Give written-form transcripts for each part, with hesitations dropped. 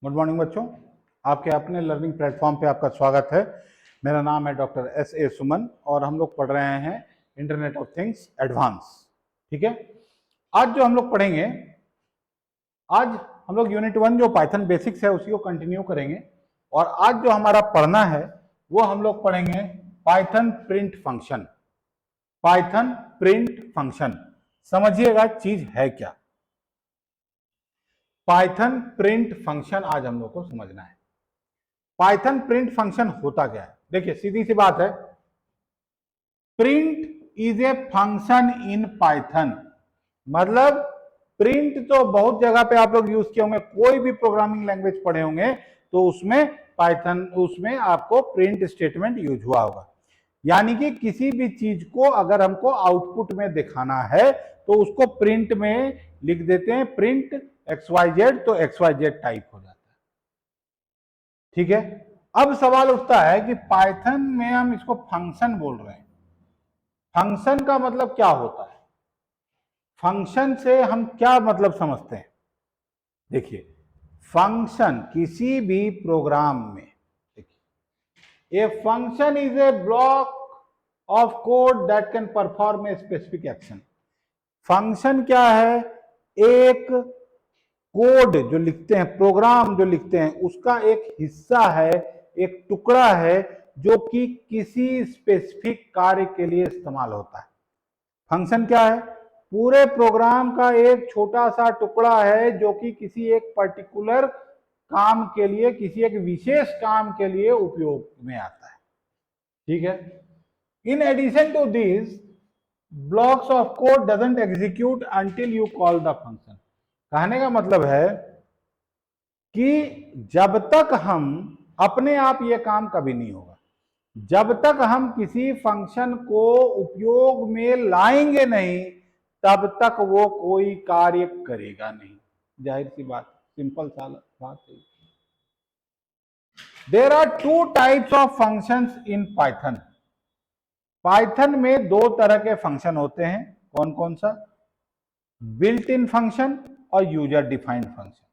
Good morning बच्चों, आपके अपने लर्निंग प्लेटफॉर्म पे आपका स्वागत है। मेरा नाम है डॉक्टर S.A. सुमन और हम लोग पढ़ रहे हैं इंटरनेट ऑफ थिंग्स एडवांस। ठीक है, आज जो हम लोग पढ़ेंगे, आज हम लोग यूनिट 1 जो पाइथन बेसिक्स है उसी को कंटिन्यू करेंगे। और आज जो हमारा पढ़ना है वो हम लोग पढ़ेंगे Python print function. Python print function समझिएगा चीज है क्या। पाइथन प्रिंट फंक्शन आज हम लोग को समझना है। पाइथन प्रिंट फंक्शन होता क्या है? देखिए सीधी सी बात है, print is a function in Python. मतलब प्रिंट तो बहुत जगह पे आप लोग यूज किए होंगे, कोई भी प्रोग्रामिंग लैंग्वेज पढ़े होंगे तो उसमें पाइथन, उसमें आपको प्रिंट स्टेटमेंट यूज हुआ होगा। यानी कि किसी भी चीज को अगर हमको आउटपुट में दिखाना है तो उसको प्रिंट में लिख देते हैं, प्रिंट XYZ, तो XYZ टाइप हो जाता है। ठीक है, अब सवाल उठता है कि पाइथन में हम इसको फंक्शन बोल रहे हैं, फंक्शन का मतलब क्या होता है? फंक्शन से हम क्या मतलब समझते हैं? देखिए, फंक्शन किसी भी प्रोग्राम में, देखिए, a function is a block of code that can perform a specific action. Function क्या है? एक कोड जो लिखते हैं, प्रोग्राम जो लिखते हैं, उसका एक हिस्सा है, एक टुकड़ा है जो कि किसी स्पेसिफिक कार्य के लिए इस्तेमाल होता है। फंक्शन क्या है? पूरे प्रोग्राम का एक छोटा सा टुकड़ा है जो कि किसी एक पर्टिकुलर काम के लिए, किसी एक विशेष काम के लिए उपयोग में आता है। ठीक है, in addition to this, blocks of code doesn't execute until you call the function. कहने का मतलब है कि जब तक हम, अपने आप ये काम कभी नहीं होगा, जब तक हम किसी फंक्शन को उपयोग में लाएंगे नहीं तब तक वो कोई कार्य करेगा नहीं। जाहिर सी बात, सिंपल सा बात है। There are two types of functions in Python. Python में दो तरह के फंक्शन होते हैं। कौन कौन सा? बिल्ट इन फंक्शन और user defined function.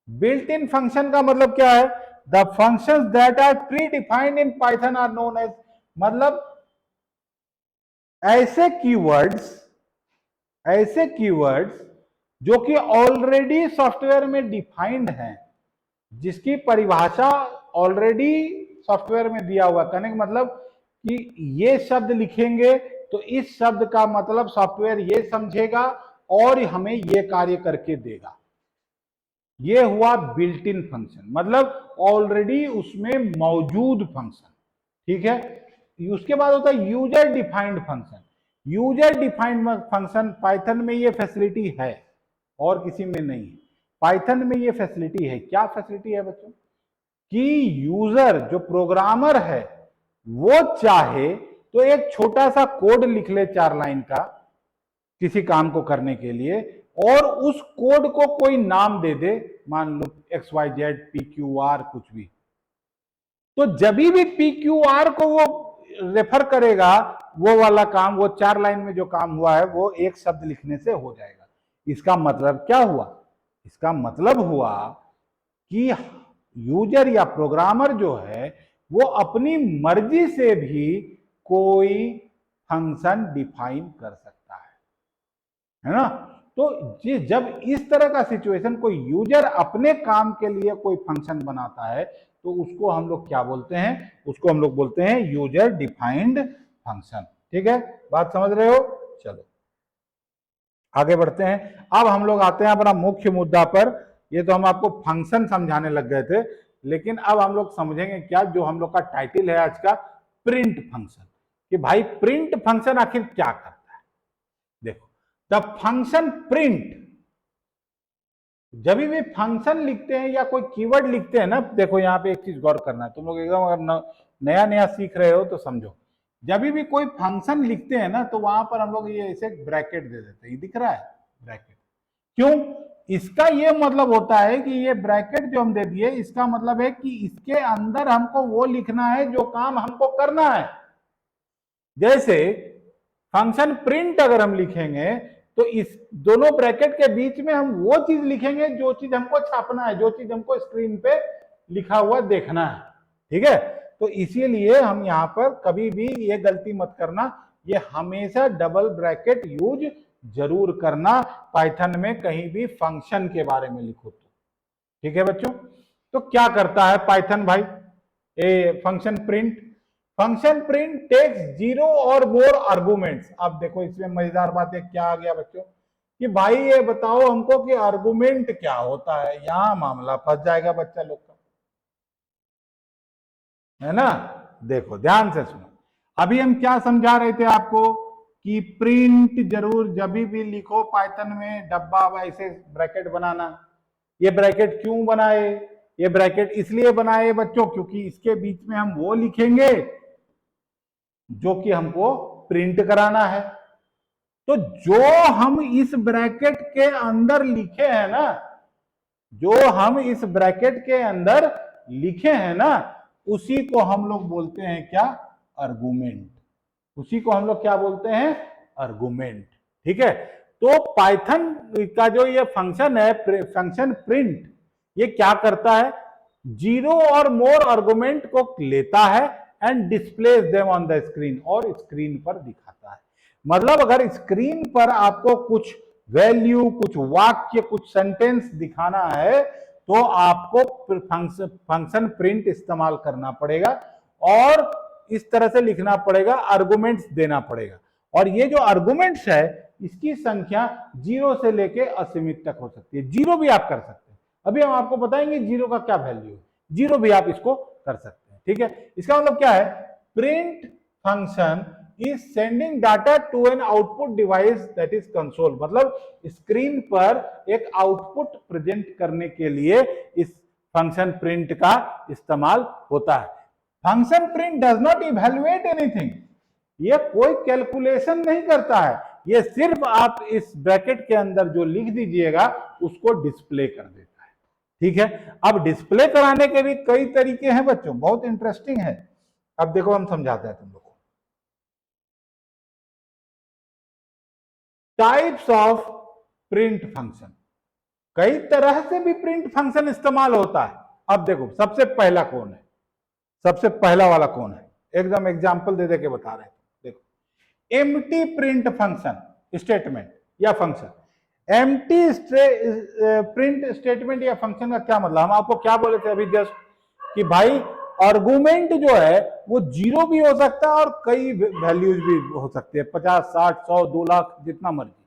Built in function का मतलब क्या है? The functions that are predefined in Python are known as, मतलब ऐसे कीवर्ड्स जो कि ऑलरेडी सॉफ्टवेयर में डिफाइंड हैं, जिसकी परिभाषा ऑलरेडी सॉफ्टवेयर में दिया हुआ। कहने का मतलब कि ये शब्द लिखेंगे तो इस शब्द का मतलब सॉफ्टवेयर ये समझेगा और हमें ये कार्य करके देगा। ये हुआ बिल्ट इन फंक्शन, मतलब ऑलरेडी उसमें मौजूद फंक्शन। ठीक है, उसके बाद होता है user defined function. User defined function Python में ये फैसिलिटी है और किसी में नहीं है। पाइथन में ये फैसिलिटी है। क्या फैसिलिटी है बच्चों? कि यूजर जो प्रोग्रामर है वो चाहे तो एक छोटा सा कोड लिख ले 4 लाइन का किसी काम को करने के लिए, और उस कोड को कोई नाम दे दे, मान लो XYZ PQR कुछ भी, तो जब भी PQR को वो रेफर करेगा, वो वाला काम, वो 4 लाइन में जो काम हुआ है वो एक शब्द लिखने से हो जाएगा। इसका मतलब क्या हुआ? इसका मतलब हुआ कि यूजर या प्रोग्रामर जो है वो अपनी मर्जी से भी कोई फंक्शन डिफाइन कर सकता है ना? तो जब इस तरह का सिचुएशन, कोई यूजर अपने काम के लिए कोई फंक्शन बनाता है तो उसको हम लोग क्या बोलते हैं? उसको हम लोग बोलते हैं यूजर डिफाइंड फंक्शन। ठीक है, बात समझ रहे हो? चलो आगे बढ़ते हैं। अब हम लोग आते हैं अपना मुख्य मुद्दा पर। ये तो हम आपको फंक्शन समझाने लग गए थे, लेकिन अब हम लोग समझेंगे क्या, जो हम लोग का टाइटल है आज का, प्रिंट फंक्शन। कि भाई प्रिंट फंक्शन आखिर क्या करता है? देखो, द फंक्शन प्रिंट, जब भी फंक्शन लिखते हैं या कोई कीवर्ड लिखते हैं ना, देखो यहाँ पे एक चीज गौर करना है, तुम लोग एकदम अगर नया नया सीख रहे हो तो समझो। जब भी कोई फंक्शन लिखते हैं ना तो वहां पर हम लोग ये ऐसे ब्रैकेट दे देते हैं, दिख रहा है ब्रैकेट। क्यों? इसका ये मतलब होता है कि ये ब्रैकेट जो हम दे दिए, इसका मतलब है कि इसके अंदर हमको वो लिखना है जो काम हमको करना है। जैसे फंक्शन प्रिंट अगर हम लिखेंगे तो इस दोनों ब्रैकेट के बीच में हम वो चीज लिखेंगे जो चीज हमको छापना है, जो चीज हमको स्क्रीन पे लिखा हुआ देखना है। ठीक है, तो इसीलिए हम यहाँ पर कभी भी ये गलती मत करना, ये हमेशा डबल ब्रैकेट यूज जरूर करना पाइथन में कहीं भी फंक्शन के बारे में लिखो तो। ठीक है बच्चों, तो क्या करता है पाइथन भाई, ए फंक्शन प्रिंट टेक्स 0 और मोर आर्गुमेंट्स। अब देखो इसमें मजेदार बात है, क्या आ गया बच्चों कि भाई ये बताओ हमको कि आर्गुमेंट क्या होता है। यहां मामला फंस जाएगा बच्चा लोग का, है ना। देखो ध्यान से सुनो, अभी हम क्या समझा रहे थे आपको कि प्रिंट जरूर जब भी लिखो पाइथन में डब्बा ऐसे ब्रैकेट बनाना। ये ब्रैकेट क्यों बनाए, ये ब्रैकेट इसलिए बनाए बच्चों क्योंकि इसके बीच में हम वो लिखेंगे जो कि हमको प्रिंट कराना है। तो जो हम इस ब्रैकेट के अंदर लिखे हैं ना, जो हम इस ब्रैकेट के अंदर लिखे हैं ना, उसी को हम लोग बोलते हैं क्या, आर्गुमेंट। उसी को हम लोग क्या बोलते हैं, आर्गुमेंट। ठीक है, तो पाइथन का जो ये फंक्शन है, फंक्शन प्रिंट, ये क्या करता है, 0 और मोर आर्गुमेंट को लेता है and displace them on the screen, और स्क्रीन पर दिखाता है। मतलब अगर स्क्रीन पर आपको कुछ वैल्यू, कुछ वाक्य, कुछ सेंटेंस दिखाना है तो आपको फंक्शन प्रिंट इस्तेमाल करना पड़ेगा और इस तरह से लिखना पड़ेगा, आर्गुमेंट्स देना पड़ेगा। और ये जो आर्गुमेंट्स है इसकी संख्या 0 से लेके असीमित तक हो सकती है। 0 भी आप कर सकते हैं, अभी हम आपको बताएंगे 0 का क्या वैल्यू है। 0 भी आप इसको कर सकते हैं। ठीक है, इसका मतलब क्या है, print function is sending data to an output device that is console. मतलब स्क्रीन पर एक आउटपुट प्रेजेंट करने के लिए इस फंक्शन प्रिंट का इस्तेमाल होता है। Function print does not evaluate anything, ये कोई कैलकुलेशन नहीं करता है, ये सिर्फ आप इस ब्रैकेट के अंदर जो लिख दीजिएगा उसको डिस्प्ले कर देता है। ठीक है, अब डिस्प्ले कराने के भी कई तरीके हैं बच्चों, बहुत इंटरेस्टिंग है। अब देखो हम समझाते हैं तुम लोग को। टाइप्स ऑफ प्रिंट फंक्शन, कई तरह से भी प्रिंट फंक्शन इस्तेमाल होता है। अब देखो सबसे पहला कौन है, सबसे पहला वाला कौन है, एकदम एग्जांपल दे दे के बता रहे हैं। देखो एम्प्टी प्रिंट फंक्शन स्टेटमेंट या फंक्शन। एम्प्टी प्रिंट स्टेटमेंट या फंक्शन का क्या मतलब, हम आपको क्या बोले थे अभी जस्ट कि भाई आर्गुमेंट जो है वो 0 भी हो सकता है और कई वैल्यूज भी हो सकती है, 50, 60, 100, 2 लाख, जितना मर्जी,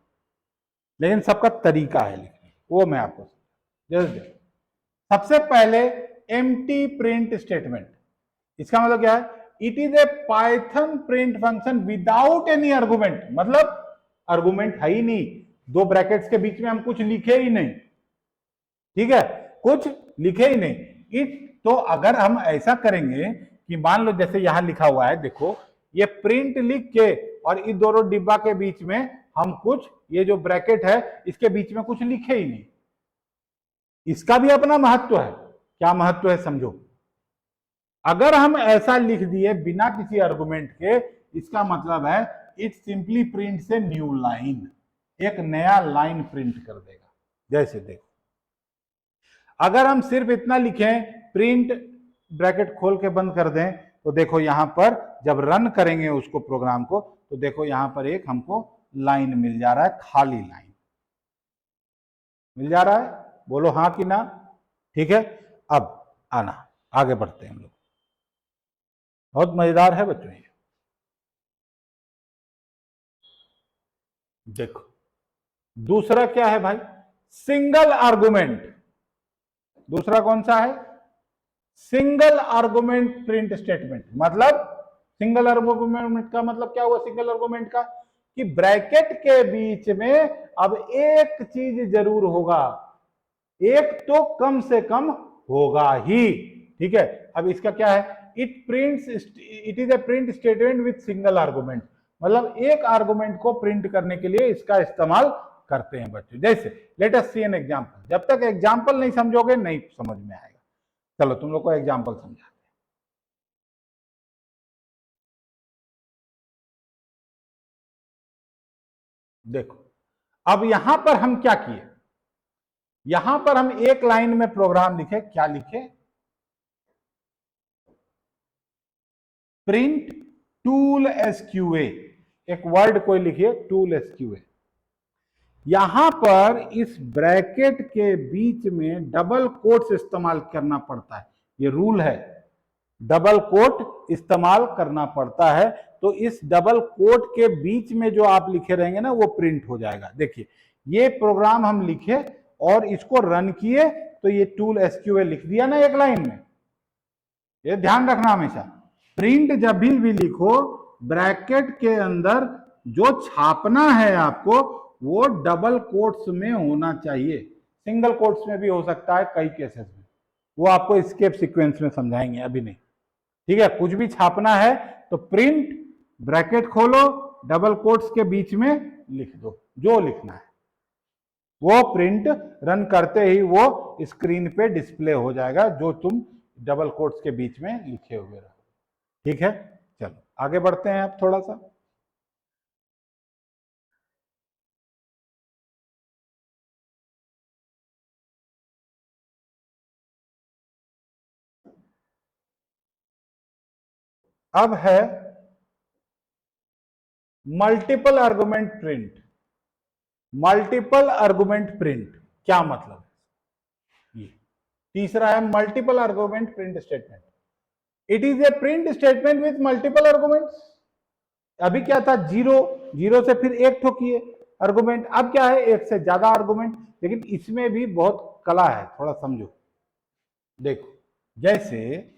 लेकिन सबका तरीका है लिखने, वो मैं आपको जस्ट। सबसे पहले एम्प्टी प्रिंट स्टेटमेंट, इसका मतलब क्या है, it is a Python print function without any argument. मतलब आर्गुमेंट है ही नहीं, दो ब्रैकेट्स के बीच में हम कुछ लिखे ही नहीं। ठीक है, कुछ लिखे ही नहीं। इट तो अगर हम ऐसा करेंगे कि मान लो जैसे यहां लिखा हुआ है, देखो ये प्रिंट लिख के और इन दोनों डिब्बा के बीच में हम कुछ, ये जो ब्रैकेट है इसके बीच में कुछ लिखे ही नहीं, इसका भी अपना महत्व है। क्या महत्व है समझो, अगर हम ऐसा लिख दिए बिना किसी आर्गुमेंट के, इसका मतलब है इट सिंपली प्रिंट से न्यू लाइन, एक नया लाइन प्रिंट कर देगा। जैसे देखो अगर हम सिर्फ इतना लिखें, प्रिंट ब्रैकेट खोल के बंद कर दें, तो देखो यहां पर जब रन करेंगे उसको प्रोग्राम को, तो देखो यहां पर एक हमको लाइन मिल जा रहा है, खाली लाइन मिल जा रहा है, बोलो हाँ कि ना। ठीक है, अब आना आगे बढ़ते हैं हम लोग, बहुत मजेदार है बच्चों ये। देखो दूसरा क्या है भाई, सिंगल आर्गुमेंट। दूसरा कौन सा है, सिंगल आर्गुमेंट प्रिंट स्टेटमेंट। मतलब सिंगल आर्गुमेंट का मतलब क्या हुआ, सिंगल आर्गुमेंट का कि ब्रैकेट के बीच में अब एक चीज जरूर होगा, एक तो कम से कम होगा ही। ठीक है, अब इसका क्या है, it is a print statement with single argument. मतलब एक आर्गुमेंट को प्रिंट करने के लिए इसका इस्तेमाल करते हैं बच्चों। जैसे let us see an example, जब तक एग्जांपल नहीं समझोगे नहीं समझ में आएगा। चलो तुम लोग को एग्जांपल समझाते हैं। देखो अब यहां पर हम क्या किए, यहां पर हम एक लाइन में प्रोग्राम लिखे, क्या लिखे, प्रिंट टूल एसक्यूए, एक वर्ड कोई लिखिए टूल एसक्यूए। यहां पर इस ब्रैकेट के बीच में डबल कोट्स इस्तेमाल करना पड़ता है, ये रूल है, डबल कोट इस्तेमाल करना पड़ता है। तो इस डबल कोट के बीच में जो आप लिखे रहेंगे ना वो प्रिंट हो जाएगा। देखिए ये प्रोग्राम हम लिखे और इसको रन किए तो ये टूल एसक्यूए लिख दिया ना एक लाइन में। ये ध्यान रखना हमेशा, प्रिंट जब भी लिखो ब्रैकेट के अंदर जो छापना है आपको वो डबल कोट्स में होना चाहिए, सिंगल कोट्स में भी हो सकता है कई केसेस में, वो आपको स्केप सीक्वेंस में समझाएंगे, अभी नहीं, ठीक है। कुछ भी छापना है तो प्रिंट ब्रैकेट खोलो, डबल कोट्स के बीच में लिख दो जो लिखना है, वो प्रिंट रन करते ही वो स्क्रीन पे डिस्प्ले हो जाएगा जो तुम डबल कोट्स के बीच में लिखे हुए रहो, ठीक है। चलो आगे बढ़ते हैं अब थोड़ा सा। अब है multiple argument print. Multiple argument print क्या मतलब है, ये तीसरा है multiple argument print statement. It is a print statement with multiple arguments. अभी क्या था, जीरो, जीरो से फिर एक ठो किए आर्गुमेंट, अब क्या है एक से ज्यादा आर्गुमेंट, लेकिन इसमें भी बहुत कला है, थोड़ा समझो। देखो जैसे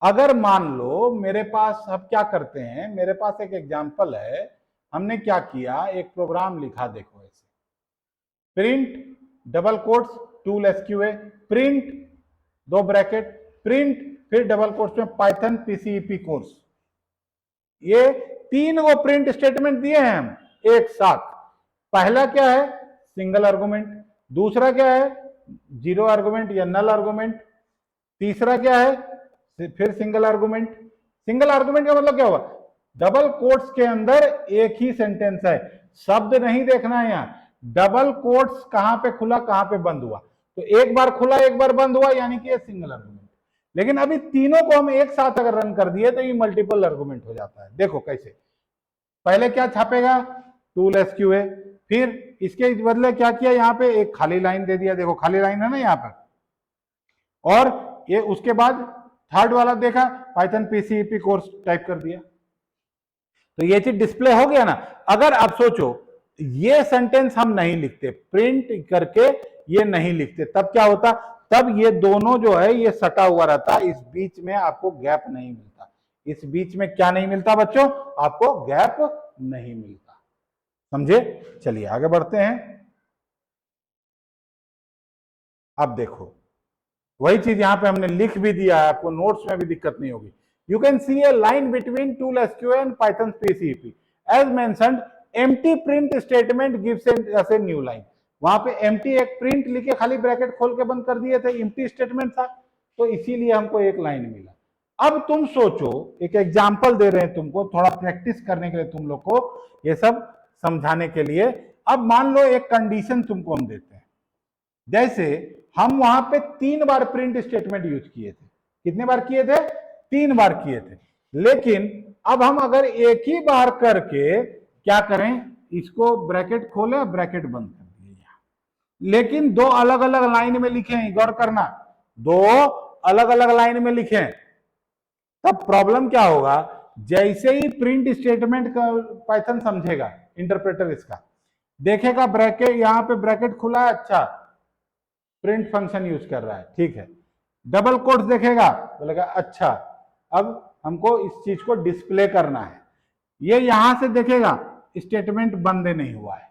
अगर मान लो मेरे पास, अब क्या करते हैं, मेरे पास एक एग्जांपल है, हमने क्या किया, एक प्रोग्राम लिखा, देखो ऐसे, print double quotes tool SQA, print दो ब्रैकेट, प्रिंट फिर डबल कोट्स में पाइथन पीसीईपी कोर्स। ये तीन वो प्रिंट स्टेटमेंट दिए हैं हम एक साथ। पहला क्या है, सिंगल आर्गुमेंट, दूसरा क्या है, जीरो आर्गुमेंट या नल आर्गुमेंट, तीसरा क्या है फिर सिंगल आर्गुमेंट। सिंगल आर्गुमेंट का मतलब क्या हुआ, डबल कोट्स के अंदर एक ही सेंटेंस है, शब्द नहीं देखना है यहां, डबल कोट्स कहां पे खुला कहां पे बंद हुआ, तो एक बार खुला एक बार बंद हुआ, यानी कि ये सिंगल आर्गुमेंट। लेकिन अभी तीनों को हम एक साथ अगर रन कर दिए तो ये मल्टीपल आर्गुमेंट हो जाता है। देखो कैसे, पहले क्या छापेगा, टूल एसक्यूए, फिर इसके बदले क्या किया, यहां पे एक खाली लाइन दे दिया, देखो खाली लाइन है ना यहां पर, और ये उसके बाद थर्ड वाला देखा पाइथन पीसीईपी कोर्स टाइप कर दिया, तो ये चीज डिस्प्ले हो गया ना। अगर आप सोचो ये सेंटेंस हम नहीं लिखते, प्रिंट करके ये नहीं लिखते, तब क्या होता, तब ये दोनों जो है ये सटा हुआ रहता, इस बीच में आपको गैप नहीं मिलता। इस बीच में क्या नहीं मिलता बच्चों, आपको गैप नहीं मिलता, समझे। चलिए आगे बढ़ते हैं। अब देखो वही चीज यहां पे हमने लिख भी दिया है, आपको नोट्स में भी दिक्कत नहीं होगी। You can see a line between tool SQA and Python PCEP as mentioned, empty print statement gives us a new line. वहां पे एम्प्टी एक प्रिंट लिखे खाली ब्रैकेट खोल के बंद कर दिए थे, एम्प्टी स्टेटमेंट था, तो इसीलिए हमको एक लाइन मिला। अब तुम सोचो, एक एग्जाम्पल दे रहे हैं तुमको, थोड़ा प्रैक्टिस करने के लिए, तुम लोग को ये सब समझाने के लिए। अब मान लो एक कंडीशन तुमको हम देते हैं, जैसे हम वहां पे 3 बार प्रिंट स्टेटमेंट यूज किए थे, कितने बार किए थे, 3 बार किए थे, लेकिन अब हम अगर एक ही बार करके क्या करें, इसको ब्रैकेट खोले ब्रैकेट बंद कर दिए, लेकिन दो अलग अलग लाइन में लिखे हैं, गौर करना, दो अलग अलग लाइन में लिखे हैं, तब प्रॉब्लम क्या होगा, जैसे ही प्रिंट स्टेटमेंट का पाइथन समझेगा, इंटरप्रेटर इसका देखेगा, ब्रैकेट यहां पे ब्रैकेट खुला है, अच्छा प्रिंट फंक्शन यूज कर रहा है, ठीक है, डबल कोट्स देखेगा बोलेगा अच्छा अब हमको इस चीज को डिस्प्ले करना है, ये यहां से देखेगा स्टेटमेंट बंद नहीं हुआ है,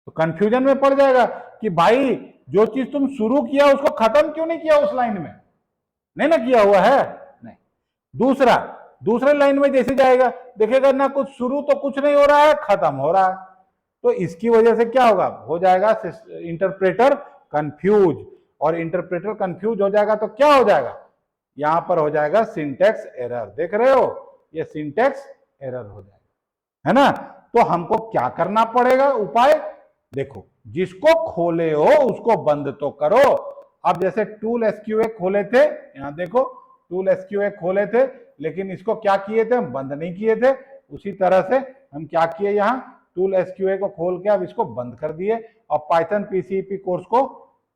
तो कंफ्यूजन में पड़ जाएगा कि भाई जो चीज तुम शुरू किया उसको खत्म क्यों नहीं किया, उस लाइन में नहीं ना किया हुआ है, नहीं। दूसरा, दूसरे लाइन में जैसे जाएगा देखेगा ना कुछ शुरू तो कुछ नहीं हो रहा है, खत्म हो रहा है, तो इसकी वजह से क्या होगा, हो जाएगा इंटरप्रेटर कंफ्यूज, और इंटरप्रेटर कंफ्यूज हो जाएगा तो क्या हो जाएगा, यहां पर हो जाएगा सिंटैक्स एरर, देख रहे हो, ये सिंटैक्स एरर हो जाएगा, है ना। तो हमको क्या करना पड़ेगा उपाय? देखो, जिसको खोले हो उसको बंद तो करो। अब जैसे टूल एसक्यूए खोले थे, यहां देखो टूल एसक्यूए खोले थे, लेकिन इसको क्या किए थे? हम बंद नहीं किए थे। उसी तरह से हम क्या किए, यहाँ टूल एसक्यूए को खोल के अब इसको बंद कर दिए और पाइथन पीसीपी कोर्स को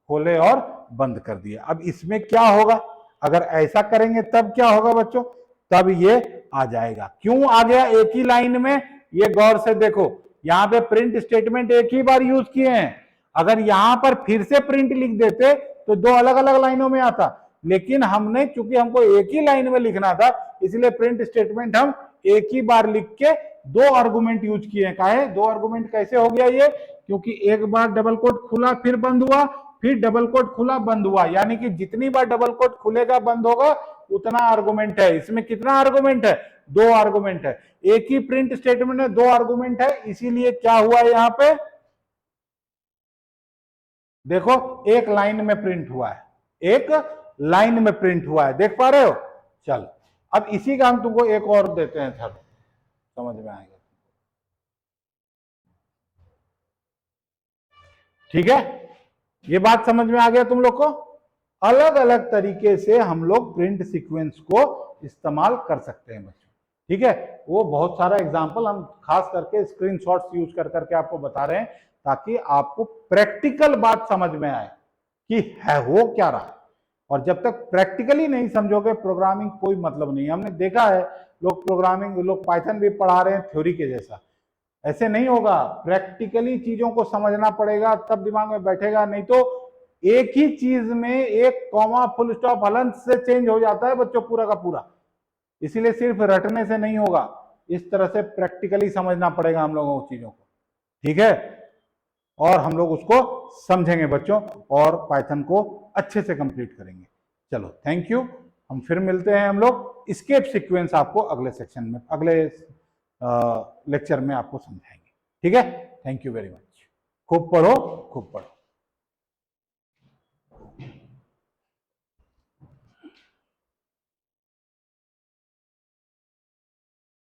खोले और बंद कर दिए। अब इसमें क्या होगा? अगर ऐसा करेंगे तब क्या होगा बच्चों? तब ये आ जाएगा। क्यों आ गया एक ही लाइन में? ये गौर से देखो, यहां पे प्रिंट स्टेटमेंट एक ही बार यूज किए हैं। अगर यहां पर फिर से प्रिंट लिख देते तो दो अलग अलग लाइनों में आता, लेकिन हमने चूंकि हमको एक ही लाइन में लिखना था, इसलिए प्रिंट स्टेटमेंट हम एक ही बार लिख के दो आर्गुमेंट यूज किए हैं। काहे दो आर्गुमेंट? कैसे हो गया ये? क्योंकि एक बार डबल कोट खुला फिर बंद हुआ, फिर डबल कोट खुला बंद हुआ, यानी कि जितनी बार डबल कोट खुलेगा बंद होगा उतना आर्गुमेंट है। इसमें कितना आर्गुमेंट है? दो आर्गुमेंट है। एक ही प्रिंट स्टेटमेंट में दो आर्गुमेंट है, इसीलिए क्या हुआ यहां पे? देखो एक लाइन में प्रिंट हुआ है, एक लाइन में प्रिंट हुआ है, देख पा रहे हो? चलो अब इसी का हम तुमको एक और देते हैं, सर समझ में आएगा। ठीक है, ये बात समझ में आ गया तुम लोग को? अलग अलग तरीके से हम लोग प्रिंट सीक्वेंस को इस्तेमाल कर सकते हैं बच्चों। ठीक है, वो बहुत सारा एग्जांपल हम खास करके स्क्रीनशॉट्स यूज कर करके आपको बता रहे हैं, ताकि आपको प्रैक्टिकल बात समझ में आए कि है हो क्या रहा। और जब तक प्रैक्टिकली नहीं समझोगे प्रोग्रामिंग कोई मतलब नहीं। हमने देखा है लोग प्रोग्रामिंग, लोग पाइथन भी पढ़ा रहे हैं थ्योरी के जैसा, ऐसे नहीं होगा। प्रैक्टिकली चीजों को समझना पड़ेगा तब दिमाग में बैठेगा, नहीं तो एक ही चीज में एक कॉमा फुल स्टॉप हलंत से चेंज हो जाता है बच्चों पूरा का पूरा। इसीलिए सिर्फ रटने से नहीं होगा, इस तरह से प्रैक्टिकली समझना पड़ेगा हम लोगों को चीजों को। ठीक है, और हम लोग उसको समझेंगे बच्चों और पाइथन को अच्छे से कंप्लीट करेंगे। चलो थैंक यू, हम फिर मिलते हैं। हम लोग एस्केप सीक्वेंस आपको अगले सेक्शन में, अगले लेक्चर में आपको समझाएंगे। ठीक है, थैंक यू वेरी मच। खूब पढ़ो, खूब पढ़ो।